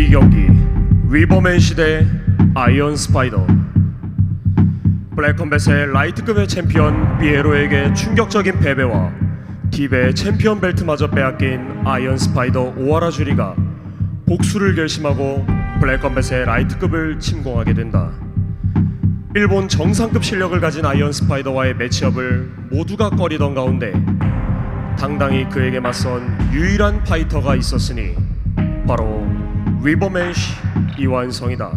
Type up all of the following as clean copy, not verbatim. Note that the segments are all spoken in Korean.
경기 위버맨 시대 아이언 스파이더. 블랙컴뱃의 라이트급의 챔피언 비에로에게 충격적인 패배와 딥의 챔피언 벨트마저 빼앗긴 아이언 스파이더 오하라 주리가 복수를 결심하고 블랙컴뱃의 라이트급을 침공하게 된다. 일본 정상급 실력을 가진 아이언 스파이더와의 매치업을 모두가 꺼리던 가운데 당당히 그에게 맞선 유일한 파이터가 있었으니 바로 위버맨 이완성이다.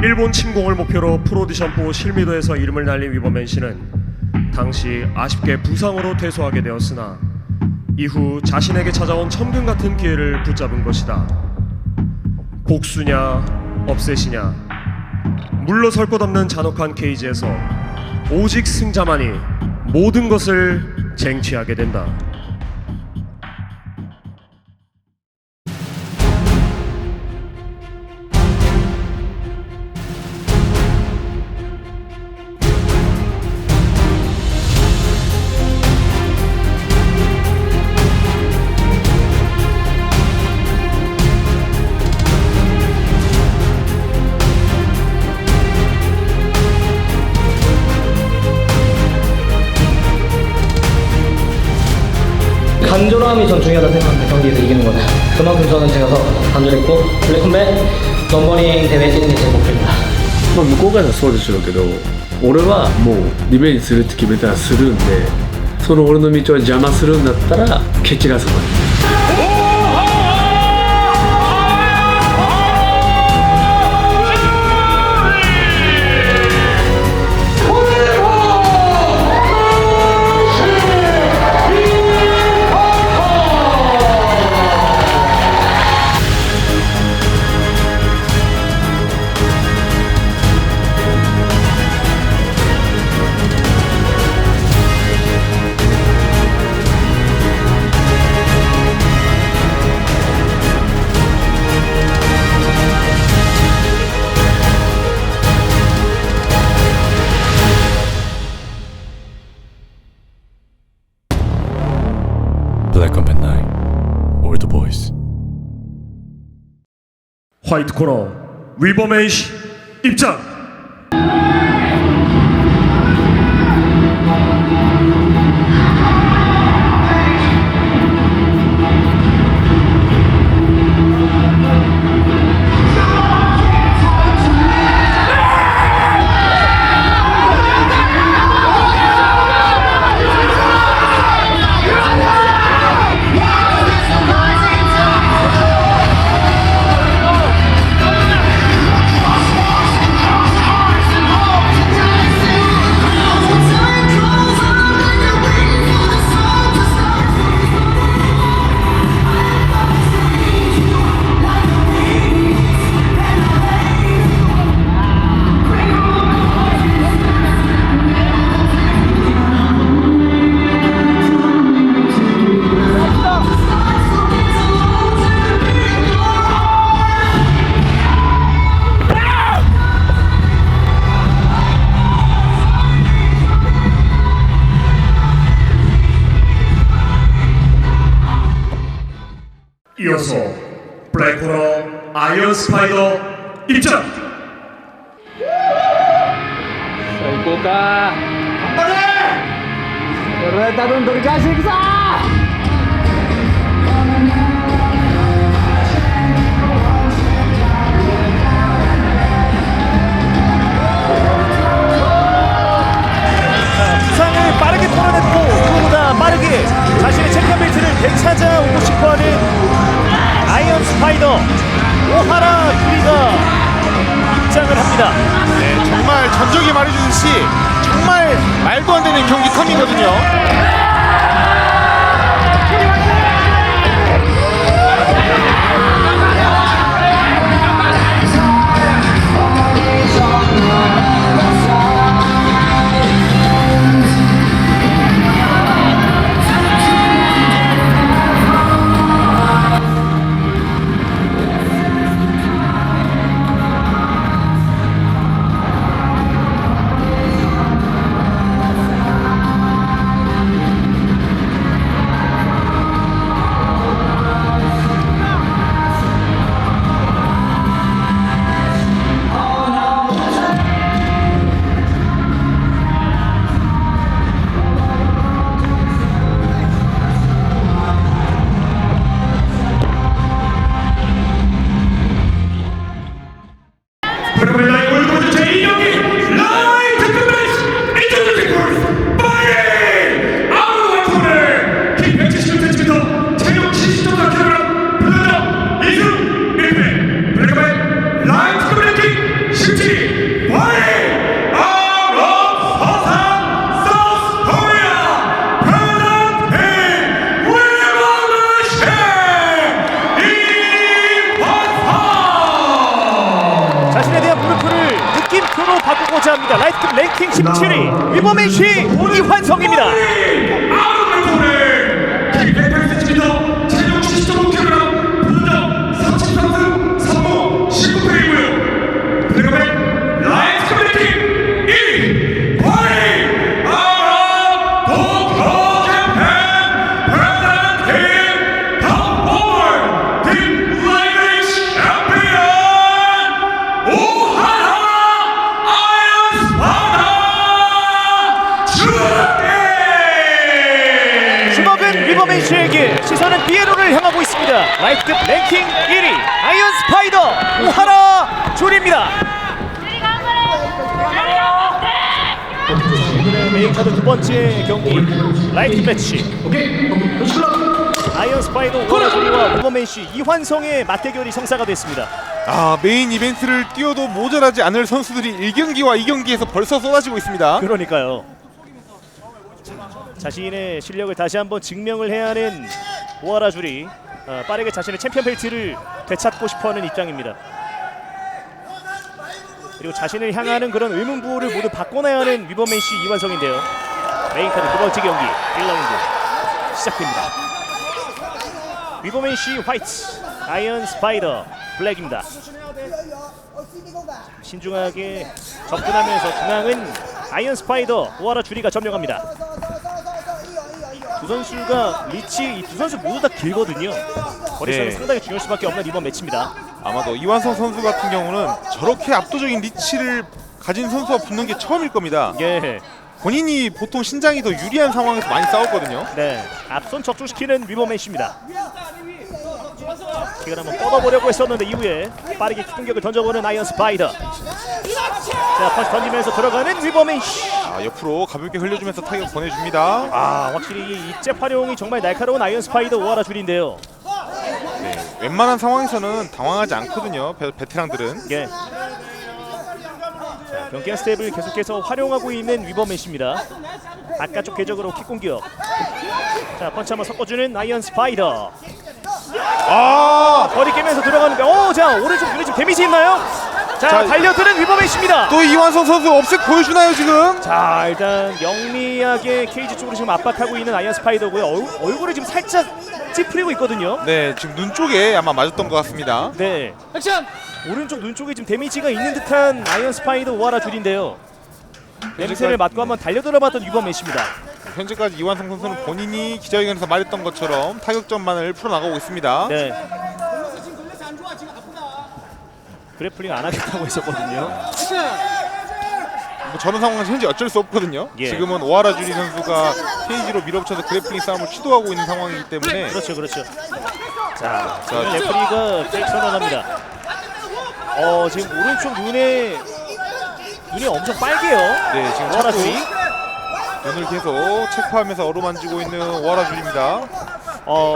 일본 침공을 목표로 프로디션4 실미도에서 이름을 날린 위버맨 씨는 당시 아쉽게 부상으로 퇴소하게 되었으나 이후 자신에게 찾아온 천금 같은 기회를 붙잡은 것이다. 복수냐 업셋이냐, 물러설 것 없는 잔혹한 케이지에서 오직 승자만이 모든 것을 쟁취하게 된다. 간절함이 전 중요하다고 생각합니다. 경기에서 이기는 거는 그만큼 저는 제가 더 간절했고 블랙컴뱃 넘버링 대회 뛰는 게 제 목표입니다. まあ向こうからはそうでしょうけど、俺はもうリベンジするって決めたらするんで、その俺の道を邪魔するんだったら蹴散らすまで。 Black Combat 9 Old Boys. 화이트 코너 위버맨 입장. 이어서 블랙코너 아이언 스파이더 입장. 行こうか。頑張れ。俺は多分取り返していくぞ。부상을 빠르게 털어냈고 그보다 빠르게 자신의 챔피언 벨트를 되찾아오고 싶어하는 아이언 스파이더 오하라 주리가 입장을 합니다. 네, 정말 전적이 말해주듯이 정말 말도 안 되는 경기 턴이거든요. 가고자 합니다. 라이트급 랭킹 17위 위버맨시 이환성입니다. 주먹은 위버맨시에게, 시선은 피에로를 향하고 있습니다. 라이트급 랭킹 1위 아이언 스파이더 오하라 줄입니다. 오늘의 메인 카드 두 번째 경기 라이트 매치. 아이언 스파이더 오하라 줄이와 위버맨시 이환성의 맞대결이 성사가 됐습니다. 메인 이벤트를 뛰어도 모자라지 않을 선수들이 1경기와 2경기에서 벌써 쏟아지고 있습니다. 그러니까요. 자신의 실력을 다시 한번 증명을 해야 하는 오하라 줄이 빠르게 자신의 챔피언 벨트를 되찾고 싶어하는 입장입니다. 그리고 자신을 향하는 그런 의문부호를 모두 바꿔내야 하는 위버맨시 이완성인데요. 메인 카드 두 번째 경기 1라운드 시작됩니다. 위버맨시 화이트, 아이언 스파이더 블랙입니다. 신중하게 접근하면서 중앙은 아이언 스파이더 오하라 주리가 점령합니다. 두 선수가 리치, 이 두 선수 모두 다 길거든요. 거리상이 네. 상당히 중요할 수밖에 없는 이번 매치입니다. 아마도 이완성 선수 같은 경우는 저렇게 압도적인 리치를 가진 선수와 붙는 게 처음일 겁니다. 예, 본인이 보통 신장이 더 유리한 상황에서 많이 싸웠거든요. 네, 앞손 적중시키는 위버맨시입니다. 킥을 한번 뻗어보려고 했었는데 이후에 빠르게 킥 공격을 던져보는 아이언 스파이더. 자, 펀치 던지면서 들어가는 위버맨시. 옆으로 가볍게 흘려주면서 타격 보내줍니다. 확실히 이 입잽 활용이 정말 날카로운 아이언 스파이더 오하라 줄인데요. 네, 웬만한 상황에서는 당황하지 않거든요. 베테랑들은. 예. 변경 스텝을 계속해서 활용하고 있는 위버맨시입니다. 바깥쪽 궤적으로 킥 공격. 자, 펀치 한번 섞어주는 아이언 스파이더. 거리 깨면서 들어가는데, 자, 오른쪽 눈에 좀 데미지 있나요? 자, 달려드는 위버맨시입니다. 또 이완성 선수 업셋 보여주나요 지금? 자, 일단 영리하게 케이지 쪽으로 지금 압박하고 있는 아이언 스파이더고요. 얼굴을 지금 살짝 찌푸리고 있거든요. 네, 지금 눈 쪽에 아마 맞았던 것 같습니다. 네. 액션! 오른쪽 눈 쪽에 지금 데미지가 있는 듯한 아이언 스파이더 오하라 줄인데요. 냄새를 맡고 한번 달려들어봤던 위버맨시입니다. 현재까지 이완성 선수는 본인이 기자회견에서 말했던 것처럼 타격전만을 풀어나가고 있습니다. 네. 그래플링 안 하겠다고 했었거든요. 뭐 저런 상황은 현재 어쩔 수 없거든요. 예. 지금은 오하라 주리 선수가 케이지로 밀어붙여서 그래플링 싸움을 시도하고 있는 상황이기 때문에 그렇죠. 자, 레프리가 케이크 선언합니다. 지금 오른쪽 눈이 엄청 빨개요. 네, 지금 오하라 자꾸 줄이. 눈을 계속 체크하면서 어루만지고 있는 오하라 주리입니다.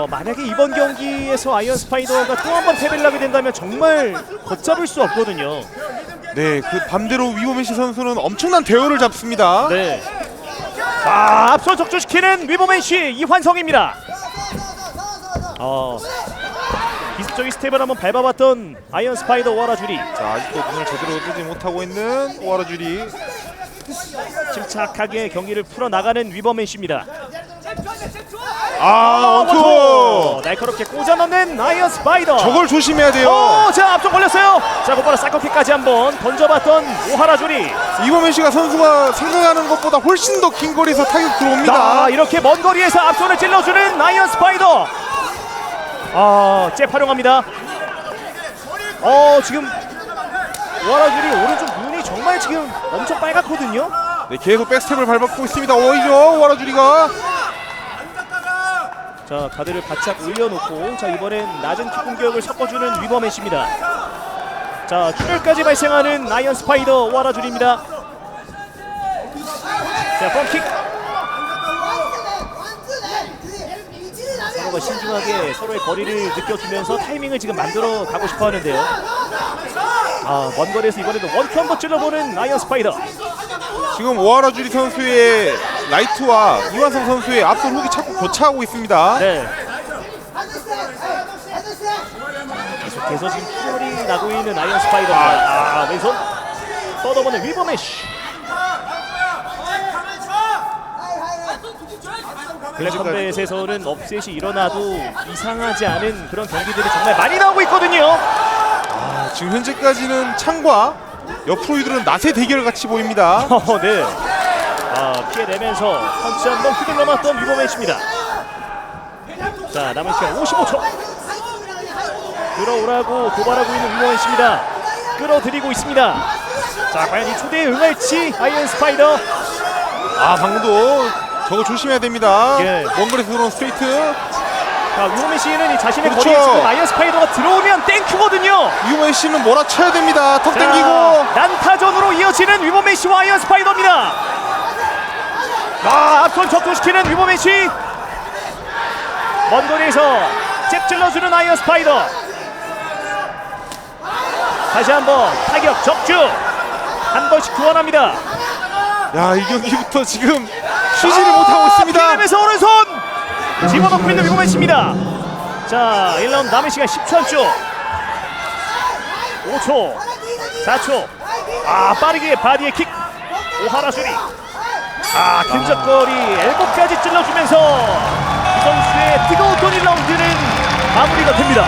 만약에 이번 경기에서 아이언 스파이더가 또 한 번 패배를 하게 된다면 정말 걷잡을 수 없거든요. 네, 그 반대로 위버맨시 선수는 엄청난 대우를 잡습니다. 네. 자, 앞서 적중시키는 위버맨시 이환성입니다. 기습적인 스텝을 한번 밟아봤던 아이언 스파이더 오하라 주리. 자, 아직도 눈을 제대로 뜨지 못하고 있는 오하라 주리. 침착하게 경기를 풀어나가는 위버맨시입니다. 원투! 날카롭게 꽂아넣는 아이언 스파이더. 저걸 조심해야 돼요. 자, 앞쪽 걸렸어요. 자, 곧바로 사커킥까지 한번 던져봤던 오하라 주리. 이범현씨가 선수가 생각하는 것보다 훨씬 더 긴 거리에서 타격 들어옵니다. 이렇게 먼 거리에서 앞손을 찔러주는 아이언 스파이더. 잽 활용합니다. 지금 오하라 주리 오른쪽 눈이 정말 지금 엄청 빨갛거든요. 네, 계속 백스텝을 밟고 있습니다. 오히려 오하라 주리가. 자, 가드를 바짝 올려놓고, 자, 이번엔 낮은 킥 공격을 섞어주는 위버맨시입니다. 자, 출혈까지 발생하는 아이언 스파이더 오하라 줄입니다. 자, 펌킥. 서로가 신중하게 서로의 거리를 느껴주면서 타이밍을 지금 만들어 가고 싶어 하는데요. 먼 거리에서 이번에도 원투 한번 찔러보는 아이언 스파이더. 지금 오하라 주리 선수의 라이트와 이완성 선수의 앞선 훅이 자꾸 교차하고 있습니다. 네. 계속해서 지금 출혈이 나고 있는 아이언 스파이더입니다. 왼손 뻗어보는 위버맨시. 블랙컴뱃에서는 업셋이 일어나도 이상하지 않은 그런 경기들이 정말 많이 나오고 있거든요. 지금 현재까지는 창과 옆으로 이들은 낫의 대결 같이 보입니다. 네. 피해내면서 펀치 한번 휘둘러 맞던 위버맨씨입니다. 자, 남은 시간 55초. 들어오라고 도발하고 있는 위버맨씨입니다. 끌어들이고 있습니다. 자, 과연 이 초대에 응할지 아이언 스파이더. 방금도 저거 조심해야 됩니다. 예. 원거리에서 들어온 스트레이트. 자, 위버맨씨는 이 자신의 그렇죠. 거리에 지금 아이언 스파이더가 들어오면 땡큐거든요. 위버맨 씨는 몰아쳐야 됩니다. 턱 자, 당기고. 난타전으로 이어지는 위버맨씨와 아이언 스파이더입니다. 앞손 적도시키는 위버맨씨. 먼 거리에서 잽 찔러주는 아이언 스파이더. 다시 한번 타격 적중. 한 번씩 교환합니다. 야, 이 경기부터 지금 쉬지를 못하고 있습니다. 피해내면서 오른손 집어넣고 있는 위버맨씨입니다. 자, 1라운드 남은 시간 10초 안쪽. 5초 4초. 빠르게 바디에 킥. 오하라 슈리. 근접거리 엘보까지 찔러주면서 이 선수의 뜨거웠던 1라운드는 마무리가 됩니다.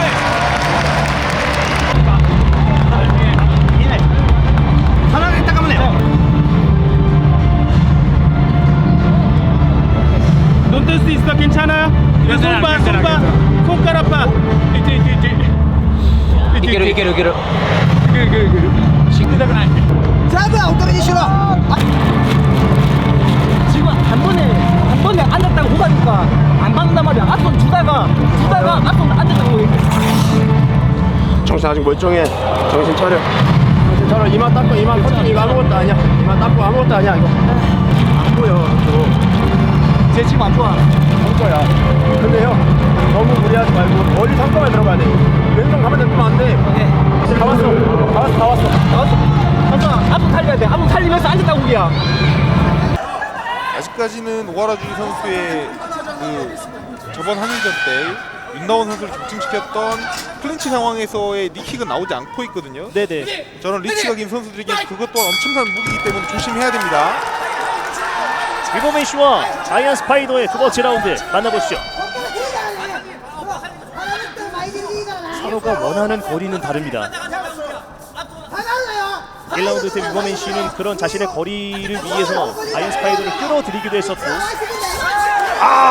될 수 있어. 괜찮아. 손가락 봐. 이게로. 지금 한 번에 앉았다고 호가니까 안 받는단 말이야. 앞손 주다가 앞손 앉았다고 얘기해. 정신 아직 멀쩡해. 정신 차려. 정신 차려. 이마 닦고 이마 터뜨리. 이거 아무것도 아니야. 이마 닦고 아무것도 아니야. 이거 안 보여. 쟤 지금 안 좋아. 진짜야. 근데 형 너무 무리하지 말고 머리 상점에 들어가야 돼. 왼손 가면 되면 안 돼. 오케이. 다 왔어. 항상 앞손 살려야 돼. 앞손 살리면서 앉았다고 얘기야. 아직까지는 오하라주리 선수의 저번 한일전 때 윤나원 선수를 적중시켰던 클린치 상황에서의 니킥은 나오지 않고 있거든요. 네네. 저는 리치가 긴 선수들에게 그것 또한 엄청난 무기이기 때문에 조심해야 됩니다. 위버맨씨와 아이언 스파이더의 두 번째 라운드 만나보시죠. 서로가 원하는 거리는 다릅니다. 1라운드 때 위버맨씨는 그런 자신의 거리를 위해서 아이언 스파이더를 끌어들이기도 했었고,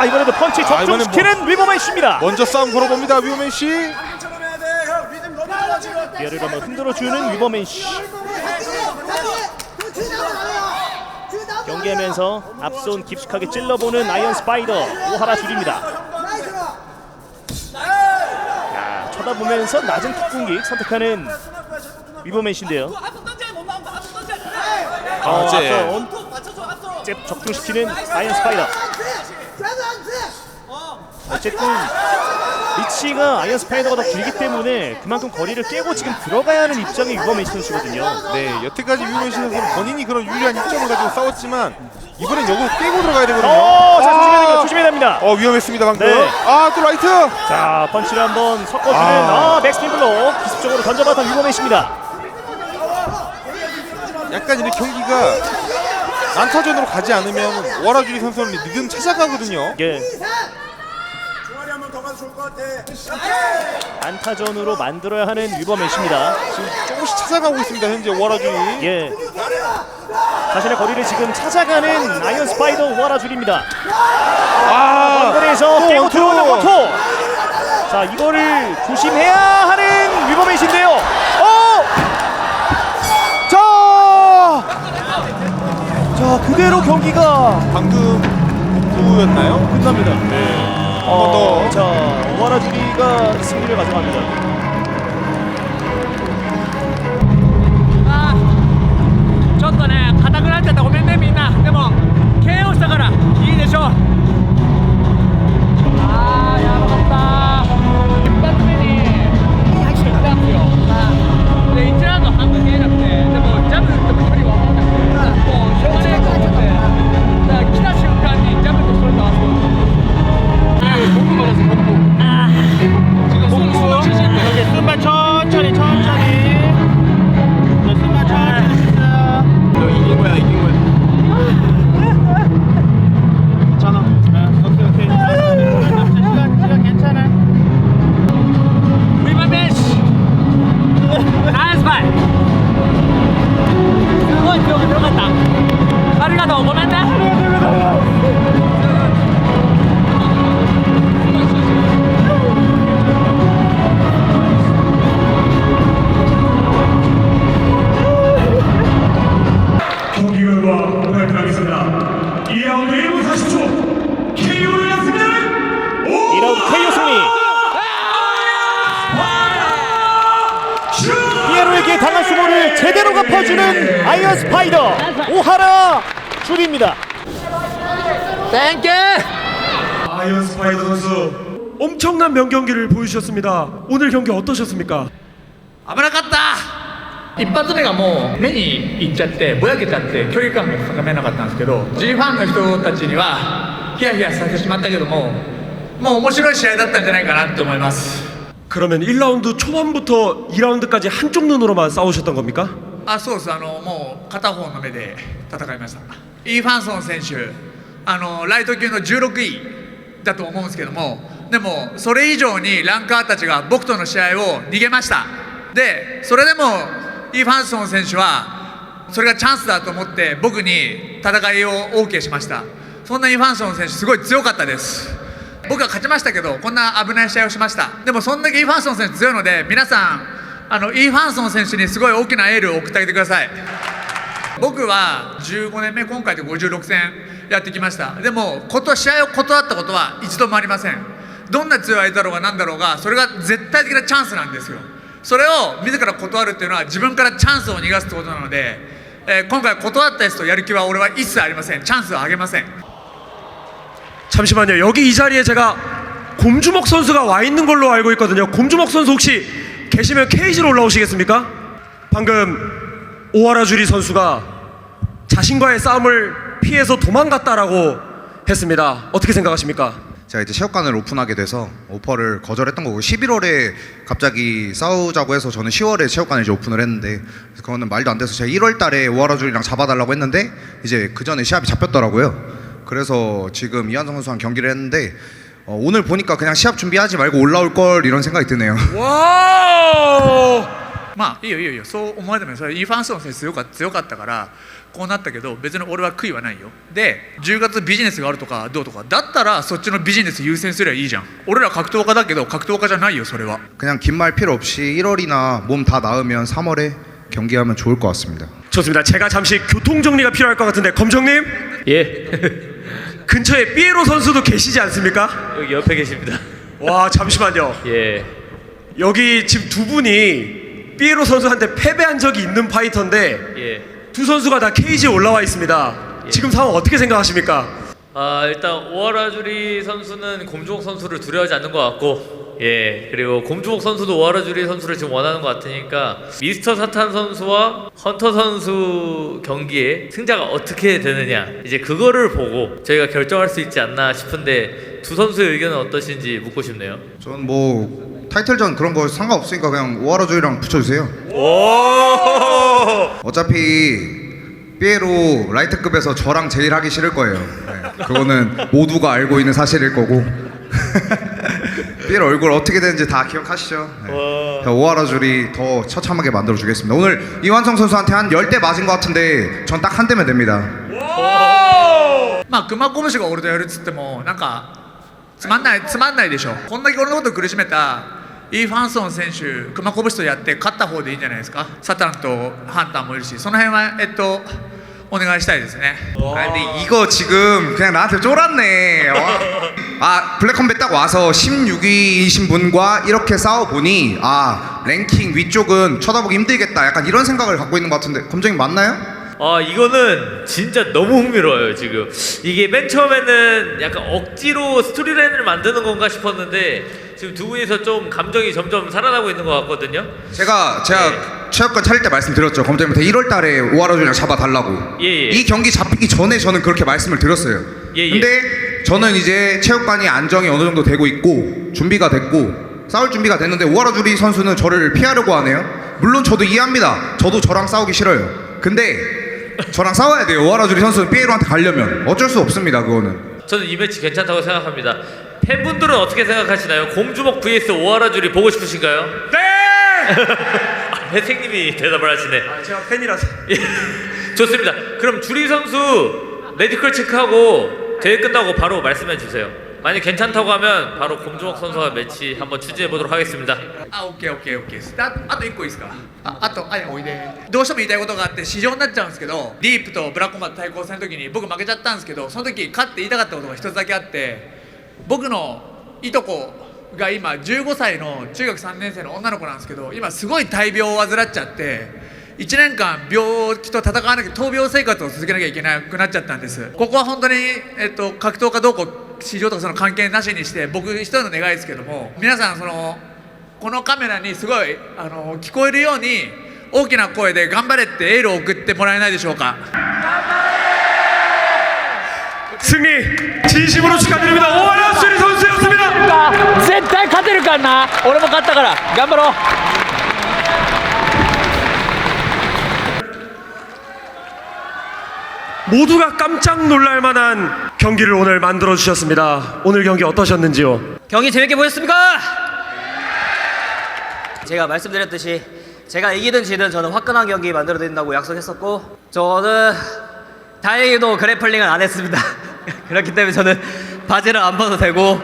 이번에도 펀치 적중시키는 위버맨씨입니다. 먼저 싸움 걸어봅니다. 위버맨 씨. 리어를 한번 흔들어주는 위버맨씨. 경기하면서 앞손 깊숙하게 찔러보는 아이언 스파이더 오하라 줄입니다. 쳐다보면서 낮은 킥공기 선택하는 위버맨씨인데요. 잽 적중시키는 아이언 스파이더. 어쨌든 리치가 아이언 스파이더가 더 길기 때문에 그만큼 거리를 깨고 지금 들어가야 하는 입장의 위버맨씨 선수거든요. 네, 여태까지 위버맨 씨 선수는 본인이 그런 유리한 입장을 가지고 싸웠지만 이번엔 여기서 깨고 들어가야 되거든요. 자, 조심해야 됩니다. 위험했습니다 방금. 네. 또 라이트. 자, 펀치를 한번 섞어주는 백스핀 블록 기습적으로 던져봤던 위버맨씨입니다. 약간 이렇게 경기가 난타전으로 가지 않으면 오하라주리 선수는 리듬 찾아가거든요. 예. 안타전으로 만들어야 하는 위버맨씨입니다. 지금 조금씩 찾아가고 있습니다 현재 오하라주리. 예. 자신의 거리를 지금 찾아가는 아이언 스파이더 오하라줄입니다. 원거리에서 깨고 들어오는 원투. 자, 이거를 조심해야 하는 위버맨씨인데요. 자, 그대로 경기가 방금 복부였나요? 끝납니다. 네. 한 번 더. 자, 오하라줄이가 승리를 가져갑니다. ちょっとね硬くなっちゃった。ごめんねみんな。でも KO したからいいでしょう。やばかった。一発目に来たんですよ。で1ラウンド半分見えなくて、でもジャブ打っても距離が分からなくて、もうしょうがねえと思って、だから来た瞬間にジャブとストレート合わせて。僕もです。僕も。지금 손 주신 분りがとうごめんね 경기 결과 발표하겠습니다. 2라운드 1분 40초 KO의 승리는 2라운드 KO 승리. 피에로에게 당한 수모를 제대로 갚아주는 아이언 스파이더 오하라 주리입니다. 아이언 스파이더 선수 엄청난 명경기를 보여주셨습니다. 오늘 경기 어떠셨습니까? 危なかった一発目がもう目にいっちゃってぼやけちゃって距離感がつかめなかったんですけど G ファンの人たちにはヒヤヒヤさせてしまったけどももう面白い試合だったんじゃないかなと思います 그러면 1라운드 초반부터 2라운드까지 한쪽 눈으로만 싸우셨던 겁니까? あそうですもう片方の目で戦いましたイーファンソン選手ライト級の16位だと思うんですけどもでもそれ以上にランカーたちが僕との試合を逃げましたでそれでもイーファンソン選手はそれがチャンスだと思って僕に戦いを OK しましたそんなイーファンソン選手すごい強かったです僕は勝ちましたけどこんな危ない試合をしましたでもそんだけイーファンソン選手強いので皆さんイーファンソン選手にすごい大きなエールを送ってあげてください僕は15年目今回で56戦やってきましたでも試合を断ったことは一度もありませんどんな強い相手だろうが何だろうがそれが絶対的なチャンスなんですよそれを自ら断るっていうのは自分からチャンスを逃がすってことなので、今回断ったやつとやる気は俺は一切ありませんチャンスをあげません 잠시만요. 여기 이 자리에 제가 곰주먹 선수가 와 있는 걸로 알고 있거든요. 곰주먹 선수 혹시 계시면 케이지로 올라오시겠습니까? 방금 오하라 주리 선수가 자신과의 싸움을 피해서 도망갔다라고 했습니다. 어떻게 생각하십니까? 제가 이제 체육관을 오픈하게 돼서 오퍼를 거절했던 거고 11월에 갑자기 싸우자고 해서 저는 10월에 체육관을 이제 오픈을 했는데 그거는 말도 안 돼서 제가 1월 달에 오하라 주리랑 잡아달라고 했는데 이제 그 전에 시합이 잡혔더라고요. 그래서 지금 이한성 선수랑 경기를 했는데 오늘 보니까 그냥 시합 준비하지 말고 올라올 걸 이런 생각이 드네요. 와우! まあいいよそう思われてもそれイーファンソン選手強かったからこうなったけど別に俺は悔いはないよで10月ビジネスがあるとかどうとかだったらそっちのビジネス優先すればいいじゃん俺ら格闘家だけど格闘家じゃないよそれは 그냥 긴 말 필요 없이 1월이나 몸 다 나으면 3월에 경기하면 좋을 것 같습니다. 좋습니다. 제가 잠시 교통 정리가 필요할 것 같은데 검정님 예. 근처에 삐에로 선수도 계시지 않습니까? 여기 옆에 계십니다. 와 잠시만요. 예. 여기 지금 두 분이 삐에로 선수한테 패배한 적이 있는 파이터인데 예. 두 선수가 다 케이지에 올라와 있습니다. 지금 상황 어떻게 생각하십니까? 일단 오하라 주리 선수는 곰주목 선수를 두려워하지 않는 것 같고 예 그리고 곰주목 선수도 오하라 주리 선수를 지금 원하는 것 같으니까 미스터 사탄 선수와 헌터 선수 경기에 승자가 어떻게 되느냐 이제 그거를 보고 저희가 결정할 수 있지 않나 싶은데 두 선수의 의견은 어떠신지 묻고 싶네요. 전 뭐 타이틀전 그런 거 상관없으니까 그냥 오하라 주리랑 붙여주세요. 어차피 삐에로 라이트급에서 저랑 제일 하기 싫을 거예요. 네, 그거는 모두가 알고 있는 사실일 거고 삐에로 얼굴 어떻게 되는지 다 기억하시죠? 네. 오하라 주리 더 처참하게 만들어 주겠습니다. 오늘 이완성 선수한테 한 10대 맞은 것 같은데 전 딱 한 대면 됩니다. まあ熊拳が俺とやるっつってもなんかつまんないでしょこんだけ俺のこと苦しめたイーファンソン選手熊拳とやって勝った方でいいんじゃないですかサタンとハンターもいるしその辺はお願いしたいですね 아 근데 이거 지금 그냥 나한테 쫄았네. 아 블랙컴뱃 딱 와서 16위이신 분과 이렇게 싸워보니 아 랭킹 위쪽은 쳐다보기 힘들겠다 약간 이런 생각을 갖고 있는 것 같은데 검정님 맞나요? 이거는 진짜 너무 흥미로워요 지금. 이게 맨 처음에는 약간 억지로 스토리라인을 만드는 건가 싶었는데 지금 두 분이서 좀 감정이 점점 살아나고 있는 것 같거든요. 제가 체육관 차릴 때 말씀드렸죠. 검정님한테 1월 달에 오하라 주리랑 잡아달라고. 예. 이 경기 잡히기 전에 저는 그렇게 말씀을 드렸어요. 예. 근데 저는 이제 체육관이 안정이 어느 정도 되고 있고 준비가 됐고 싸울 준비가 됐는데 오하라 주리 선수는 저를 피하려고 하네요. 물론 저도 이해합니다. 저도 저랑 싸우기 싫어요. 근데 저랑 싸워야 돼요. 오하라 주리 선수는 삐에로한테 가려면 어쩔 수 없습니다. 그거는. 저는 이 매치 괜찮다고 생각합니다. 팬분들은 어떻게 생각하시나요? 곰주먹 vs 오하라 주리 보고 싶으신가요? 네! 회생님이 대답을 하시네. 제가 팬이라서. 좋습니다. 그럼 주리 선수 메디컬 체크하고 대회 끝나고 바로 말씀해 주세요. 만약 괜찮다고 하면 바로 곰주먹 선수와 매치 한번 추진해 보도록 하겠습니다. あ、オッケーオッケーオッケーです。あと1個いいですか。あとおいで。どうしても言いたいことがあって市場になっちゃうんですけど、ディープとブラックコンバット対抗戦の時に僕負けちゃったんですけど、その時勝って言いたかったことが一つだけあって、僕のいとこが今15歳の中学3年生の女の子なんですけど、今すごい大病を患っちゃって1年間病気と戦わなきゃ闘病生活を続けなきゃいけなくなっちゃったんです。ここは本当に、格闘家どうこう市場とかその関係なしにして僕一人の願いですけども、皆さんこのカメラにすごい聞こえるように大きな声で頑張れってエールを送ってもらえないでしょうか。 승리 진심으로 축하드립니다. 오하라 주리 선수였습니다. 絶対勝てるからな。俺も勝ったから頑張ろう。 모두가 깜짝 놀랄 만한 경기를 오늘 만들어 주셨습니다. 오늘 경기 어떠셨는지요? 경기 재밌게 보셨습니까? 제가 말씀드렸듯이 제가 이기든 지든 저는 화끈한 경기 만들어 드린다고 약속했었고, 저는 다행히도 그래플링은 안 했습니다. 그렇기 때문에 저는 바지를 안 봐도 되고,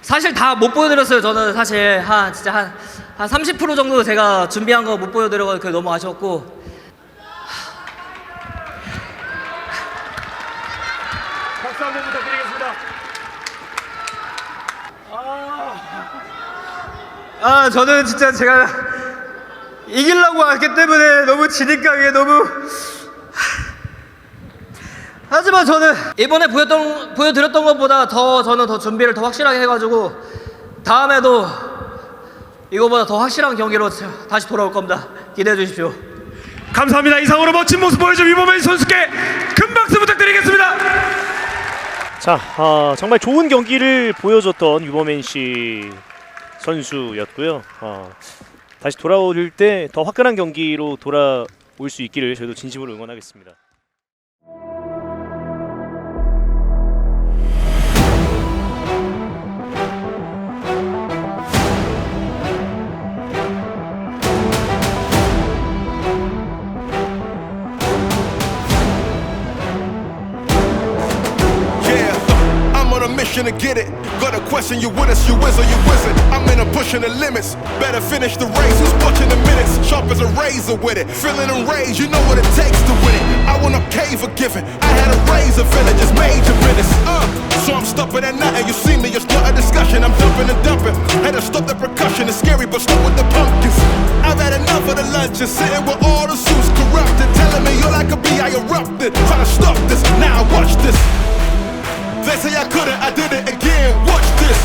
사실 다 못 보여드렸어요. 저는 사실 한 30% 정도 제가 준비한 거 못 보여드려서 그게 너무 아쉬웠고, 박수 한번 부탁드리겠습니다. 저는 진짜 제가 이기려고 왔기 때문에 너무 지니까 이게 너무. 하지만 저는 이번에 보여드렸던 것보다 저는 더 준비를 더 확실하게 해가지고 다음에도 이거보다 더 확실한 경기로 다시 돌아올 겁니다. 기대해 주십시오. 감사합니다. 이상으로 멋진 모습 보여준 위버맨 선수께 큰 박수 부탁드리겠습니다. 자, 정말 좋은 경기를 보여줬던 유버맨시 선수였고요. 다시 돌아올 때 더 화끈한 경기로 돌아올 수 있기를 저희도 진심으로 응원하겠습니다. To get it, got a question, you with us, you whiz or you wizard. I'm in a pushing the limits, better finish the race. Who's watching the minutes? Sharp as a razor with it, feeling enraged, you know what it takes to win it. I want a cave forgiven, I had a razor villagers, major minutes. So I'm stopping at nothing, you see me, it's not a discussion. I'm dumping and dumping, had to stop the percussion. It's scary, but stop with the pumpkins. I've had enough of the lunches, sitting with all the suits corrupted, telling me all I could be, I erupted, trying to stop this. Now watch this. They say I couldn't, I did it again, watch this.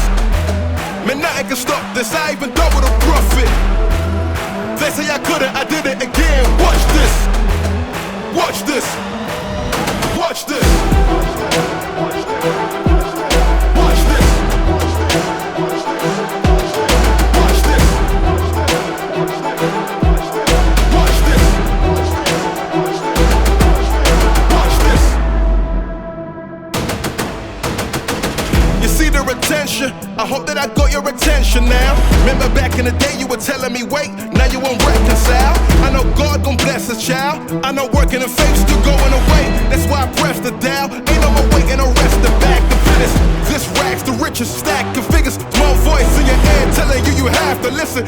Man, nothing can stop this, I even double the profit. They say I couldn't, I did it again, watch this. Watch this. Watch this. Watch this. Watch this. Watch this. Watch this. You see the attention? I hope that I got your attention now. Remember back in the day you were telling me wait, now you won't reconcile. I know God gon' bless his child. I know working and faith still going away. That's why I pressed the dial. Ain't no more waiting, arrest the back to finish. This racks the richest stack of figures. Small voice in your head telling you you have to listen.